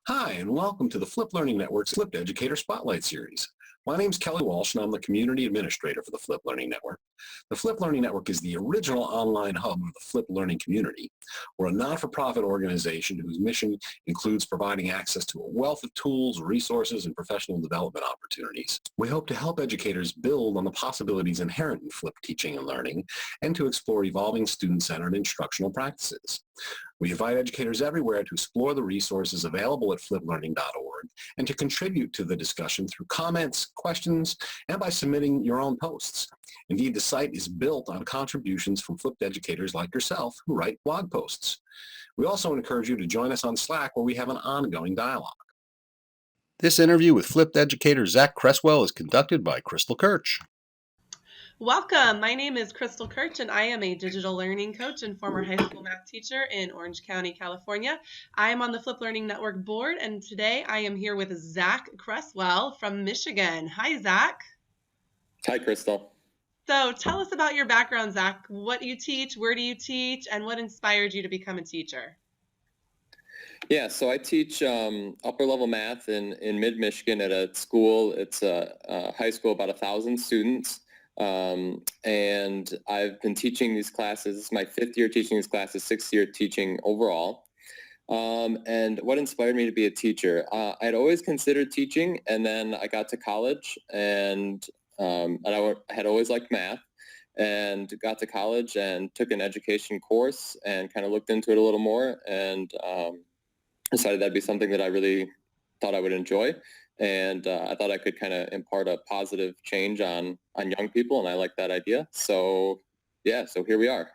Hi, and welcome to the Flip Learning Network's Flipped Educator Spotlight Series. My name's Kelly Walsh, and I'm the Community Administrator for the Flip Learning Network. The Flip Learning Network is the original online hub of the Flip Learning community. We're a not-for-profit organization whose mission includes providing access to a wealth of tools, resources, and professional development opportunities. We hope to help educators build on the possibilities inherent in flipped teaching and learning, and to explore evolving student-centered instructional practices. We invite educators everywhere to explore the resources available at fliplearning.org and to contribute to the discussion through comments, questions, and by submitting your own posts. Indeed, the site is built on contributions from flipped educators like yourself who write blog posts. We also encourage you to join us on Slack, where we have an ongoing dialogue. This interview with flipped educator Zach Cresswell is conducted by Crystal Kirch. Welcome. My name is Crystal Kirch, and I am a digital learning coach and former high school math teacher in Orange County, California. I am on the Flip Learning Network board, and today I am here with Zach Cresswell from Michigan. Hi, Zach. Hi, Crystal. So tell us about your background, Zach. What do you teach, where do you teach, and what inspired you to become a teacher? Yeah, so I teach upper level math in mid-Michigan at a school. It's a high school, about 1,000 students. And I've been teaching these classes. It's my 5th year teaching these classes, 6th year teaching overall. And what inspired me to be a teacher? I'd always considered teaching, and then I got to college, and I had always liked math, and got to college and took an education course and kind of looked into it a little more, and decided that'd be something that I really thought I would enjoy. And I thought I could kind of impart a positive change on young people, and I like that idea. So yeah, so here we are.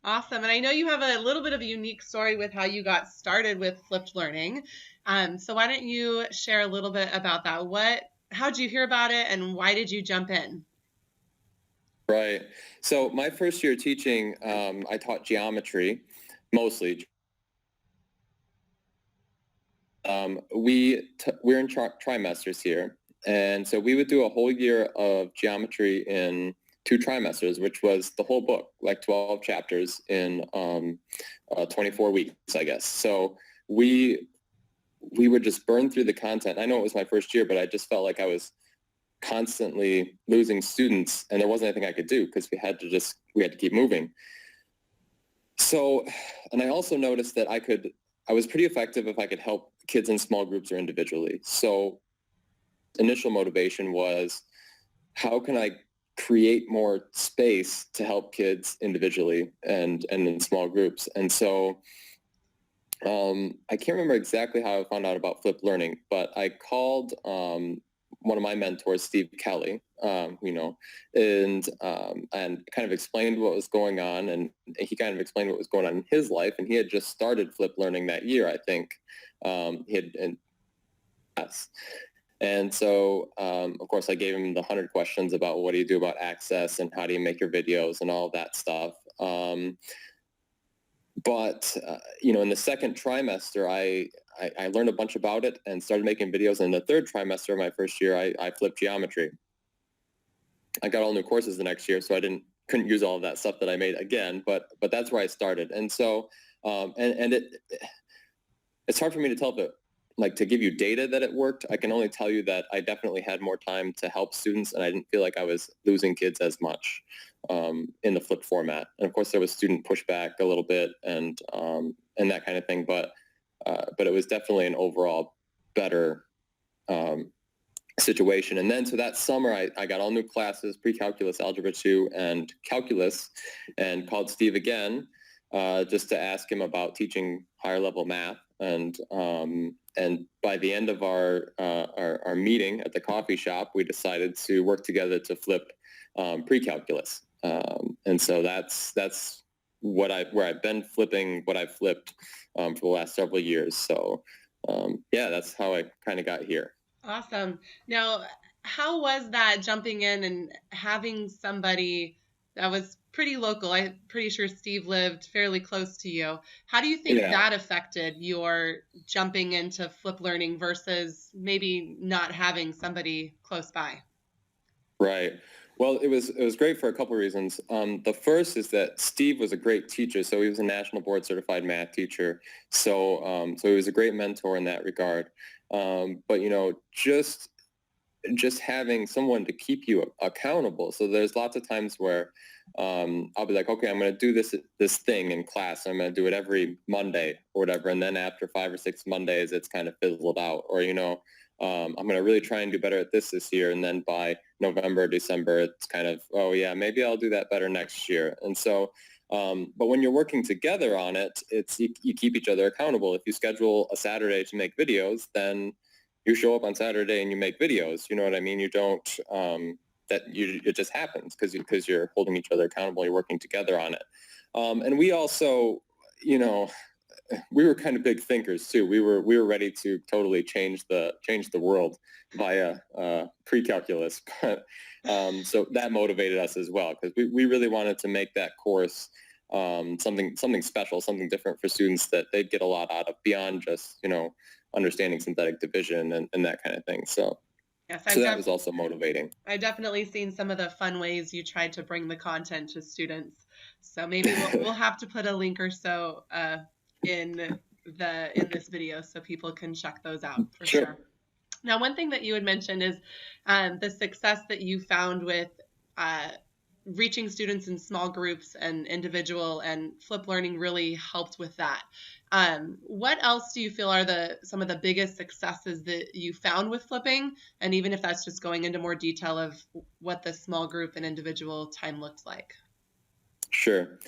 Awesome. And I know you have a little bit of a unique story with how you got started with flipped learning. So why don't you share a little bit about that? How'd you hear about it, and why did you jump in? Right. So my first year teaching, I taught geometry mostly. We're in trimesters here, and so we would do a whole year of geometry in 2 trimesters, which was the whole book, like 12 chapters in 24 weeks, I guess. So we would just burn through the content. I know it was my first year, but I just felt like I was constantly losing students, and there wasn't anything I could do because we had to keep moving. So, and I also noticed that I was pretty effective if I could help kids in small groups or individually. So initial motivation was, how can I create more space to help kids individually and in small groups? And so I can't remember exactly how I found out about flipped learning, but I called one of my mentors, Steve Kelly, and kind of explained what was going on, and he kind of explained what was going on in his life, and he had just started flipped learning that year, I think. And so, of course, I gave him the 100 questions about what do you do about access and how do you make your videos and all that stuff. But in the second trimester, I learned a bunch about it and started making videos. In the third trimester of my first year, I flipped geometry. I got all new courses the next year, so I couldn't use all of that stuff that I made again. But that's where I started. And so, it's hard for me to tell to give you data that it worked. I can only tell you that I definitely had more time to help students, and I didn't feel like I was losing kids as much in the flipped format. And of course, there was student pushback a little bit and that kind of thing. But it was definitely an overall better situation. And then so that summer, I got all new classes, pre-calculus, algebra 2, and calculus, and called Steve again just to ask him about teaching higher level math. And by the end of our meeting at the coffee shop, we decided to work together to flip pre-calculus. And so that's where I've been flipping what I've flipped for the last several years. So that's how I kind of got here. Awesome. Now, how was that jumping in and having somebody that was pretty local? I'm pretty sure Steve lived fairly close to you. How do you think that affected your jumping into flip learning versus maybe not having somebody close by? Right. Well, it was great for a couple of reasons. The first is that Steve was a great teacher, so he was a national board certified math teacher. So he was a great mentor in that regard. But just having someone to keep you accountable. So there's lots of times where I'll be like, okay, I'm going to do this thing in class. I'm going to do it every Monday or whatever. And then after 5 or 6 Mondays, it's kind of fizzled out. Or, I'm going to really try and do better at this year. And then by November, December, it's kind of, oh yeah, maybe I'll do that better next year. And so, but when you're working together on it, you keep each other accountable. If you schedule a Saturday to make videos, then you show up on Saturday and you make videos. You know what I mean? You don't, it just happens because you're holding each other accountable. You're working together on it. And we also, we were kind of big thinkers too. We were ready to totally change the world via pre-calculus. So that motivated us as well, because we really wanted to make that course something special, something different for students that they'd get a lot out of beyond just, understanding synthetic division and that kind of thing. So, yes, so that was also motivating. I've definitely seen some of the fun ways you tried to bring the content to students. So maybe we'll have to put a link or so in this video so people can check those out for sure. Now, one thing that you had mentioned is the success that you found with reaching students in small groups and individual, and Flip Learning really helped with that. What else do you feel are some of the biggest successes that you found with flipping? And even if that's just going into more detail of what the small group and individual time looked like. Sure.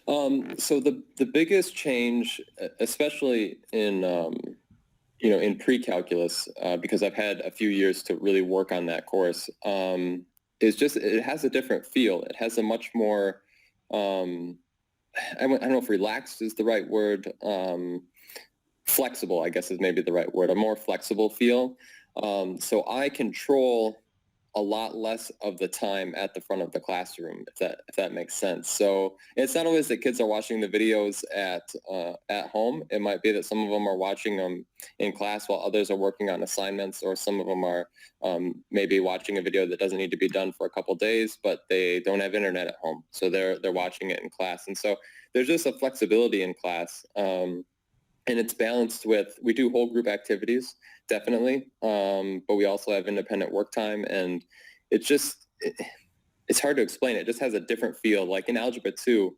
So the biggest change, especially in in pre-calculus, because I've had a few years to really work on that course, is just it has a different feel. It has a much more I don't know if relaxed is the right word. Flexible, I guess, is maybe the right word. A more flexible feel. So I control a lot less of the time at the front of the classroom, if that makes sense. So it's not always that kids are watching the videos at home. It might be that some of them are watching them in class while others are working on assignments, or some of them are maybe watching a video that doesn't need to be done for a couple days, but they don't have internet at home, so they're watching it in class. And so there's just a flexibility in class. And it's balanced with, we do whole group activities, definitely, but we also have independent work time, and it's hard to explain. It just has a different feel. Like in Algebra 2,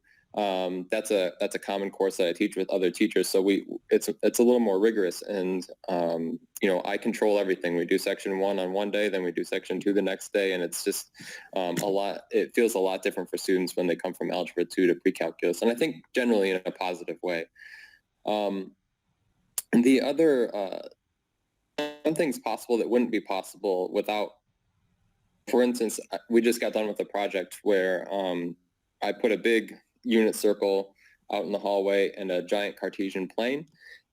that's a common course that I teach with other teachers, so it's a little more rigorous, and I control everything. We do section 1 on one day, then we do section 2 the next day, and it's just it feels a lot different for students when they come from Algebra 2 to pre-calculus, and I think generally in a positive way. The other some things possible that wouldn't be possible without, for instance, we just got done with a project where I put a big unit circle out in the hallway and a giant Cartesian plane,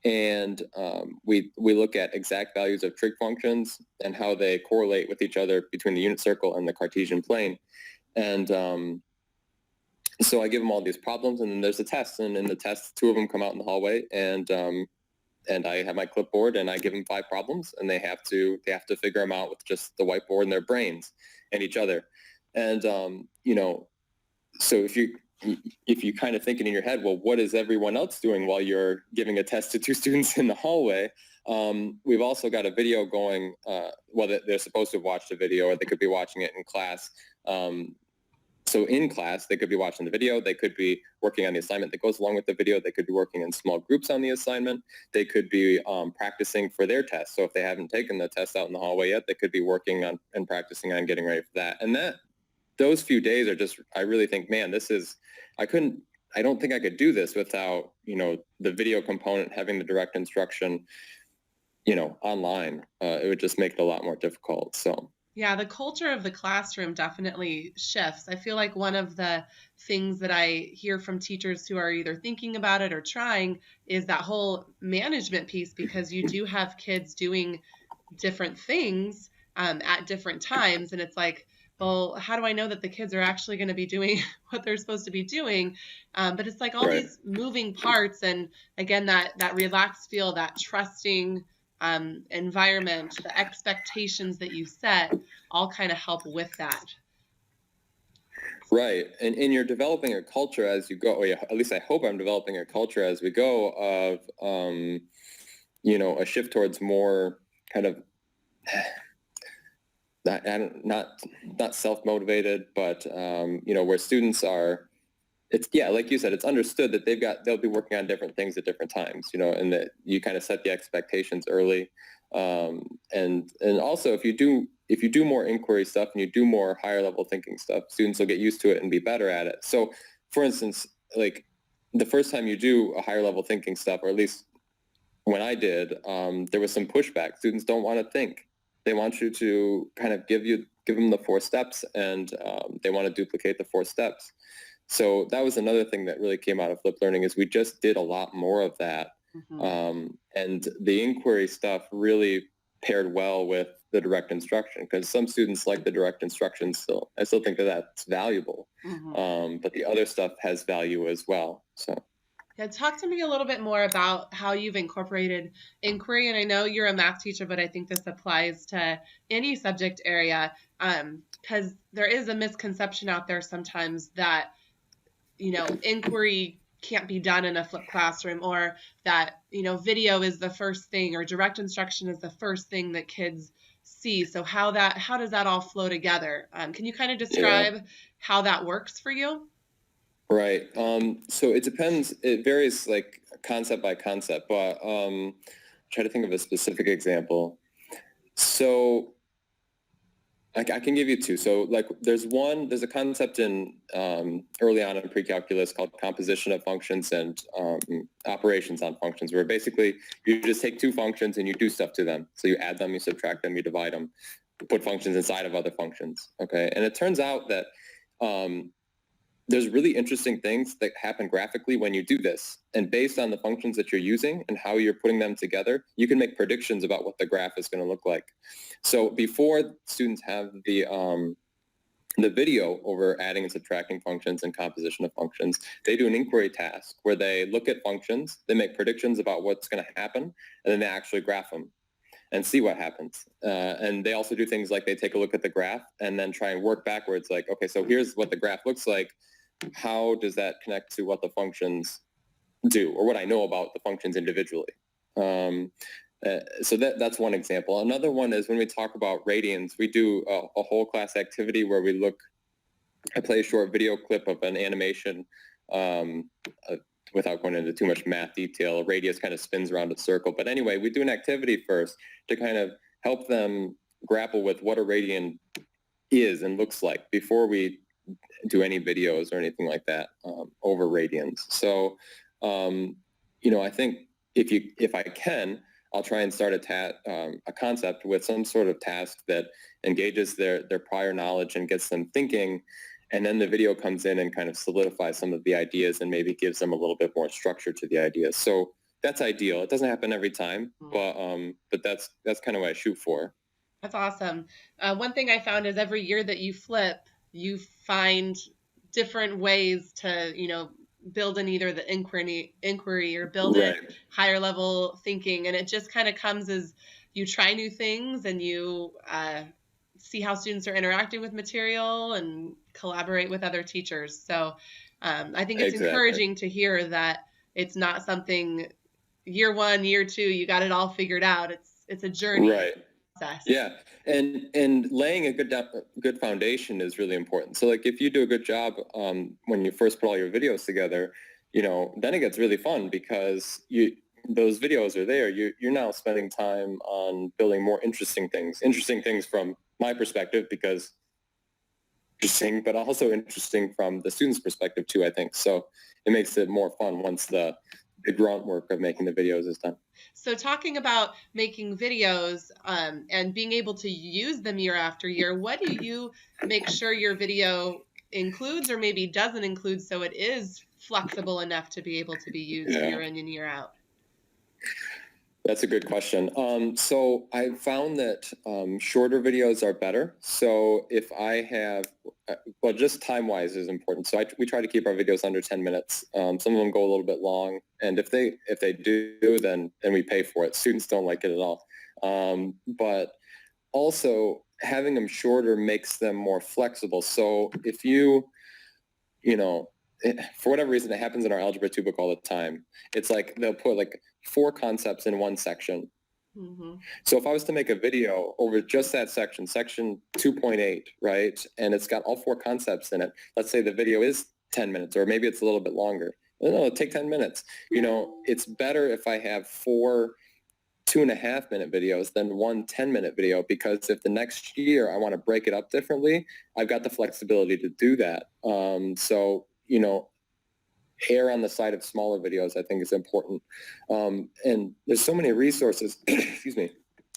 and we look at exact values of trig functions and how they correlate with each other between the unit circle and the Cartesian plane. And so I give them all these problems, and then there's a test, and in the test, 2 of them come out in the hallway, and I have my clipboard, and I give them 5 problems, and they have to figure them out with just the whiteboard and their brains and each other. And so if you kind of thinking in your head, well, what is everyone else doing while you're giving a test to 2 students in the hallway? We've also got a video going. They're supposed to have watched a video, or they could be watching it in class. So in class, they could be watching the video. They could be working on the assignment that goes along with the video. They could be working in small groups on the assignment. They could be practicing for their test. So if they haven't taken the test out in the hallway yet, they could be working on and practicing on getting ready for that. And those few days are just, I really think, man, I don't think I could do this without, the video component, having the direct instruction, online. It would just make it a lot more difficult. So. Yeah, the culture of the classroom definitely shifts. I feel like one of the things that I hear from teachers who are either thinking about it or trying is that whole management piece, because you do have kids doing different things at different times. And it's like, well, how do I know that the kids are actually going to be doing what they're supposed to be doing? But it's like all these moving parts. And again, that relaxed feel, that trusting environment, the expectations that you set all kind of help with that. Right. And you're developing a culture as you go, or at least I hope I'm developing a culture as we go of, a shift towards more kind of not self-motivated, but, where students are, like you said, it's understood that they'll be working on different things at different times, and that you kind of set the expectations early. And also if you do more inquiry stuff and you do more higher level thinking stuff, students will get used to it and be better at it. So for instance, like the first time you do a higher level thinking stuff, or at least when I did, there was some pushback. Students don't want to think. They want you to kind of give them the 4 steps, and they want to duplicate the 4 steps. So that was another thing that really came out of flipped learning, is we just did a lot more of that. And the inquiry stuff really paired well with the direct instruction, because some students like the direct instruction still. I still think that's valuable, but the other stuff has value as well. So. Yeah, talk to me a little bit more about how you've incorporated inquiry. And I know you're a math teacher, but I think this applies to any subject area, because there is a misconception out there sometimes that, inquiry can't be done in a flipped classroom, or that, video is the first thing, or direct instruction is the first thing that kids see. So how does that all flow together? Can you kind of describe how that works for you? Right. So it depends. It varies like concept by concept, but try to think of a specific example. So I can give you 2. So like there's a concept in early on in pre-calculus called composition of functions and operations on functions, where basically you just take 2 functions and you do stuff to them. So you add them, you subtract them, you divide them, you put functions inside of other functions. Okay. And it turns out that there's really interesting things that happen graphically when you do this. And based on the functions that you're using and how you're putting them together, you can make predictions about what the graph is going to look like. So before students have the video over adding and subtracting functions and composition of functions, they do an inquiry task where they look at functions, they make predictions about what's going to happen, and then they actually graph them and see what happens. And they also do things like they take a look at the graph and then try and work backwards, like, okay, so here's what the graph looks like. How does that connect to what the functions do, or what I know about the functions individually? So that's one example. Another one is when we talk about radians, we do a whole class activity where I play a short video clip of an animation without going into too much math detail. A radius kind of spins around a circle. But anyway, we do an activity first to kind of help them grapple with what a radian is and looks like before we do any videos or anything like that over radians. So, I think if I can, I'll try and start a concept with some sort of task that engages their prior knowledge and gets them thinking. And then the video comes in and kind of solidifies some of the ideas and maybe gives them a little bit more structure to the ideas. So that's ideal. It doesn't happen every time, but that's kind of what I shoot for. That's awesome. One thing I found is every year that you flip, you find different ways to, build in either the inquiry or build in higher level thinking. And it just kind of comes as you try new things and you see how students are interacting with material and collaborate with other teachers. So I think it's encouraging to hear that it's not something year 1, year 2, you got it all figured out. It's a journey. Right. Yeah. And laying a good foundation is really important. So like if you do a good job when you first put all your videos together, then it gets really fun because those videos are there. You're now spending time on building more interesting things from my perspective, because interesting, but also interesting from the student's perspective too, I think. So it makes it more fun once the grunt work of making the videos is done. So talking about making videos and being able to use them year after year, what do you make sure your video includes or maybe doesn't include so it is flexible enough to be able to be used year in and year out? That's a good question. So I found that shorter videos are better. So if I have, just time-wise is important. So we try to keep our videos under 10 minutes. Some of them go a little bit long, and if they do, then we pay for it. Students don't like it at all. But also having them shorter makes them more flexible. So if you for whatever reason, it happens in our Algebra 2 book all the time. It's like they'll put like 4 concepts in one section. Mm-hmm. So if I was to make a video over just that section 2.8, right, and it's got all 4 concepts in it, let's say the video is 10 minutes, or maybe it's a little bit longer. No, it'll take 10 minutes. It's better if I have 4 2.5-minute videos than 1 10-minute video, because if the next year I want to break it up differently, I've got the flexibility to do that. So, err on the side of smaller videos, I think, is important. And there's so many resources, excuse me,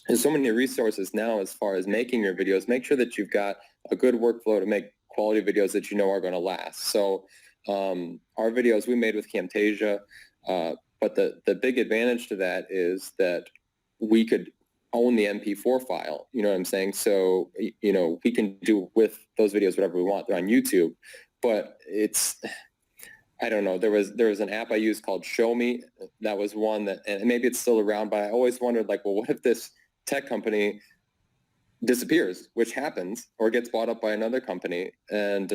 there's so many resources now as far as making your videos. Make sure that you've got a good workflow to make quality videos that are going to last. So our videos we made with Camtasia, but the big advantage to that is that we could own the MP4 file, you know what I'm saying? So, we can do with those videos whatever we want. They're on YouTube, but I don't know. There was an app I used called Show Me. That was one that, and maybe it's still around, but I always wondered, like, well, what if this tech company disappears, which happens, or gets bought up by another company? And,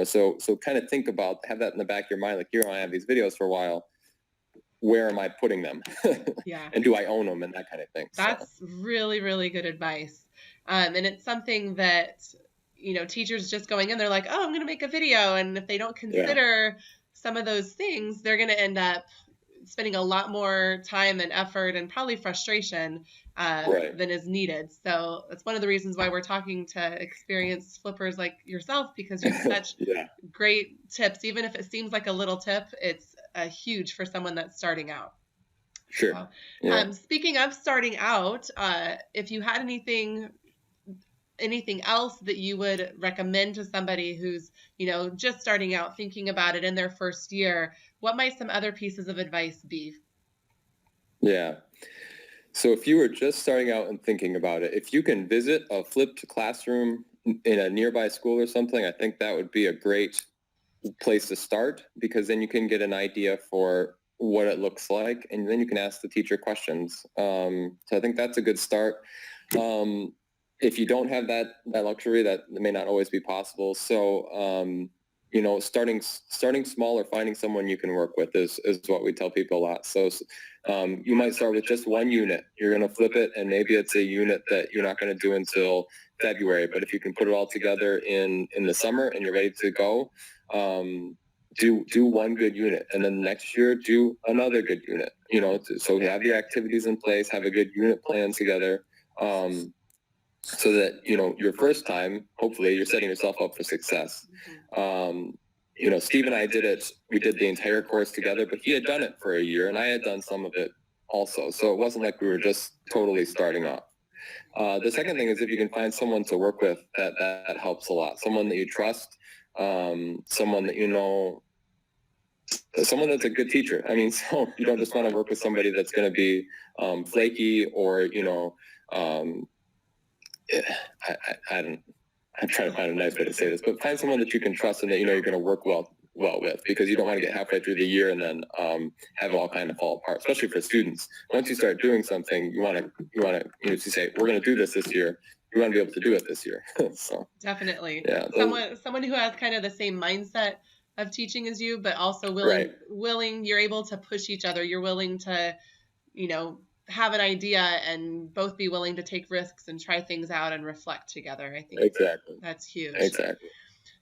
so kind of think about, have that in the back of your mind, like, I have these videos for a while. Where am I putting them? Yeah. And do I own them, and that kind of thing. That's really, really good advice. And it's something that, teachers just going in, they're like, oh, I'm going to make a video. And if they don't consider some of those things, they're going to end up spending a lot more time and effort and probably frustration than is needed. So that's one of the reasons why we're talking to experienced flippers like yourself, because you have such great tips. Even if it seems like a little tip, it's huge for someone that's starting out. Sure. So, speaking of starting out, if you had anything else that you would recommend to somebody who's, just starting out, thinking about it in their first year, what might some other pieces of advice be? Yeah. So if you were just starting out and thinking about it, if you can visit a flipped classroom in a nearby school or something, I think that would be a great place to start, because then you can get an idea for what it looks like, and then you can ask the teacher questions. So I think that's a good start. If you don't have that luxury, that may not always be possible. So, starting small or finding someone you can work with is what we tell people a lot. So you might start with just one unit. You're going to flip it, and maybe it's a unit that you're not going to do until February. But if you can put it all together in the summer and you're ready to go, do one good unit, and then next year do another good unit. So have the activities in place, have a good unit plan together. So that, your first time, hopefully you're setting yourself up for success. Steve and I we did the entire course together, but he had done it for a year and I had done some of it also. So it wasn't like we were just totally starting off. The second thing is, if you can find someone to work with, that helps a lot. Someone that you trust, someone that someone that's a good teacher. I mean, so you don't just want to work with somebody that's going to be flaky, or, I'm trying to find a nice way to say this, but find someone that you can trust and that you're going to work well with, because you don't want to get halfway through the year and then have it all kind of fall apart, especially for students. Once you start doing something, you want to say, we're going to do this year. You want to be able to do it this year. So definitely, yeah, someone who has kind of the same mindset of teaching as you, but also willing. You're able to push each other. You're willing to, have an idea and both be willing to take risks and try things out and reflect together. I think that's huge. Exactly.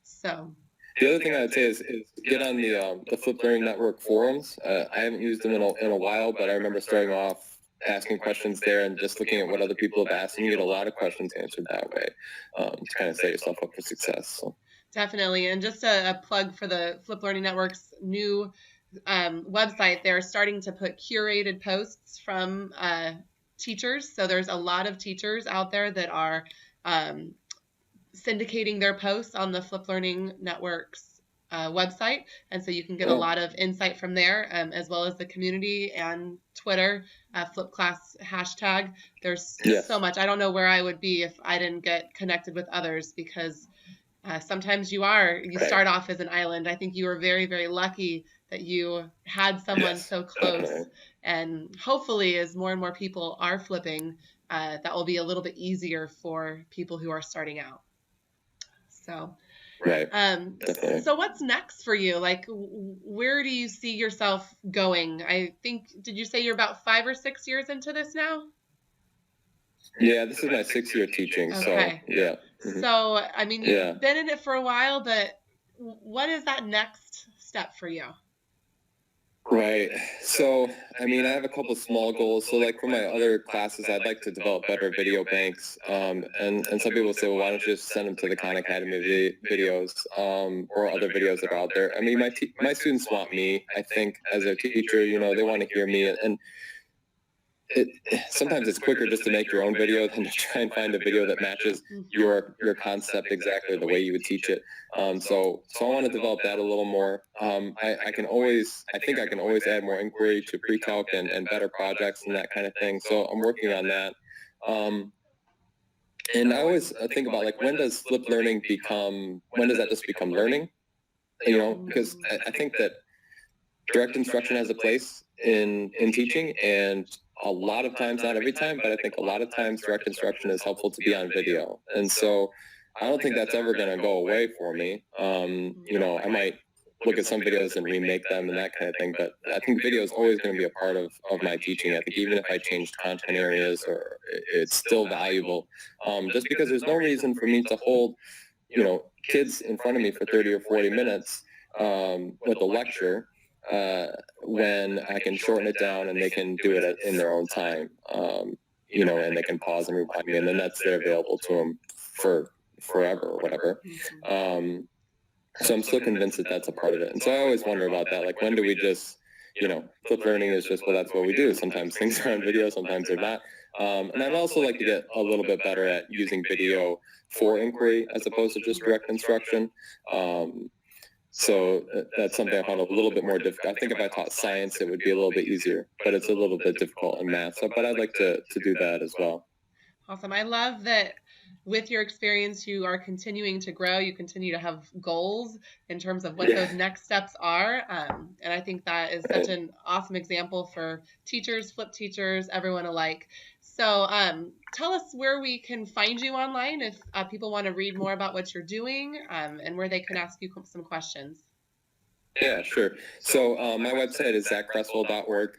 So the other thing I would say is get on the Flip Learning Network forums. I haven't used them in a while, but I remember starting off asking questions there and just looking at what other people have asked, and you get a lot of questions answered that way to kind of set yourself up for success. So. Definitely. And just a plug for the Flip Learning Network's new website, they're starting to put curated posts from teachers. So there's a lot of teachers out there that are syndicating their posts on the Flip Learning Network's website. And so you can get a lot of insight from there, as well as the community and Twitter, Flip Class hashtag. There's so much. I don't know where I would be if I didn't get connected with others, because sometimes you start off as an island. I think you were very, very lucky that you had someone so close. And hopefully, as more and more people are flipping, that will be a little bit easier for people who are starting out. So Right. Definitely. So what's next for you? Like, where do you see yourself going? I think, did you say you're about 5 or 6 years into this now? Yeah, this is my 6th year teaching. Okay. So yeah. So, I mean, Yeah. you've been in it for a while, but what is that next step for you? Right. So, I mean, I have a couple small goals. So, like for my other classes, I'd like to develop better video banks. And some people say, well, why don't you just send them to the Khan Academy videos or other videos that are out there? I mean, my students want me. I think as a teacher, you know, they want to hear me. And sometimes it's quicker just to make your own video than to try and find a video that matches your concept exactly the way you would teach it. So I want to develop that a little more. I think I can always add more inquiry to pre-calc and better projects and that kind of thing. So I'm working on that. And I always think about, like, when does flipped learning when does that just become learning? You know, because I think that direct instruction has a place in teaching, and a lot of times, not every time, but I think a lot of times direct instruction is helpful to be on video. And so I don't think that's ever going to go away for me. You know, I might look at some videos and remake them and that kind of thing, but I think video is always going to be a part of my teaching. I think even if I changed content areas, or it's still valuable, just because there's no reason for me to hold, you know, kids in front of me for 30 or 40 minutes with a lecture, when I can shorten it down and they can do it in their own time, you know, and they can pause and rewind me, and then that's there available to them for forever or whatever. So I'm still convinced that that's a part of it. And so I always wonder about that. Like, when do we just, you know, flipped learning is just, well, that's what we do. Sometimes things are on video, sometimes they're not. And I'd also like to get a little bit better at using video for inquiry as opposed to just direct instruction. So that's something I found a little bit more difficult. I think if I taught science, it would be a little bit easier, but it's a little bit difficult in math. So, but I'd like to do that as well. Awesome. I love that with your experience, you are continuing to grow. You continue to have goals in terms of what those next steps are. And I think that is such an awesome example for teachers, flip teachers, everyone alike. So tell us where we can find you online if people want to read more about what you're doing, and where they can ask you some questions. Yeah, sure. So my website is zachcresswell.org,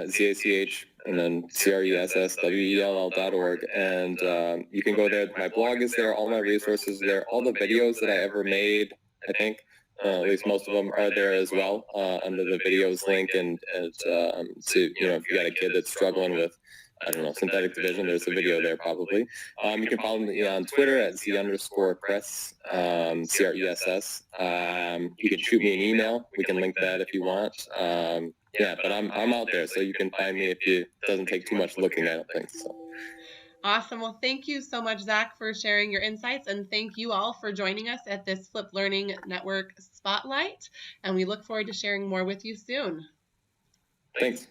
ZACH, and then CRESSWELL.org. And you can go there. My blog is there. All my resources are there. All the videos that I ever made, I think, at least most of them are there as well, under the videos link. And so, you know, if you got a kid that's struggling with, I don't know, synthetic division, there's a video there probably. You can follow me on Twitter at Z_Cress, CRESS. You can shoot me an email. We can link that if you want. Yeah, but I'm out there, so you can find me if it doesn't take too much looking, I don't think. So. Awesome. Well, thank you so much, Zach, for sharing your insights, and thank you all for joining us at this Flipped Learning Network Spotlight, and we look forward to sharing more with you soon. Thanks.